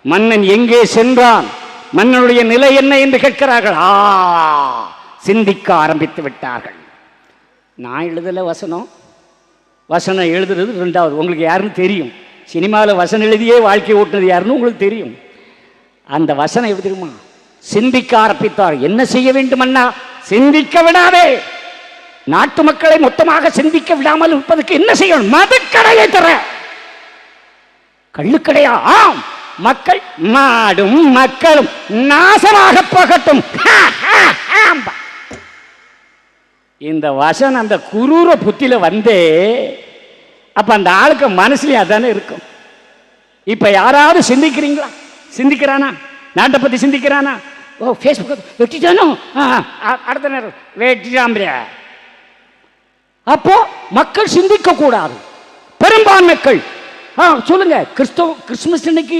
மன்னன் எங்கே சென்றான், மன்னனுடைய நிலை என்ன என்று கேட்கிறார்கள். சிந்திக்க ஆரம்பித்து விட்டார்கள். நான் எழுதல வசனம், வசனம் எழுதுறது ரெண்டாவது. உங்களுக்கு யாருன்னு தெரியும், சினிமாவில் வசனம் எழுதியே வாழ்க்கை ஓட்டுனது யாருன்னு உங்களுக்கு தெரியும். அந்த வசனம் எப்படி தெரியுமா? சிந்திக்க ஆரம்பித்தார். என்ன செய்ய வேண்டும் அண்ணா? சிந்திக்க விடாதே, நாட்டு மக்களை மொத்தமாக சிந்திக்க விடாமல் இருப்பதற்கு என்ன செய்யணும்? மதுக்கடையை தர. கள்ளுக்கடையா? ஆம். மக்கள், நாடும் மக்களும் நாசமாக போகட்டும். இந்த வசனம் அந்த குரூர புத்தியில வந்தே, அப்ப அந்த ஆளுக்கு மனசுலயும் அதானே இருக்கும். இப்ப யாராவது சிந்திக்கிறீங்களா? சிந்திக்கிறானா? நாட்டை பத்தி சிந்திக்கிறானா? ஓ, ஃபேஸ்புக் வெட்டிட்டானோ, அடுத்த நேரம் வெட்டிட்டாம்பியா. அப்போ மக்கள் சிந்திக்க கூடாது. பெரும்பான்மைகள் சொல்லுங்க, கிறிஸ்மஸ் இன்னைக்கு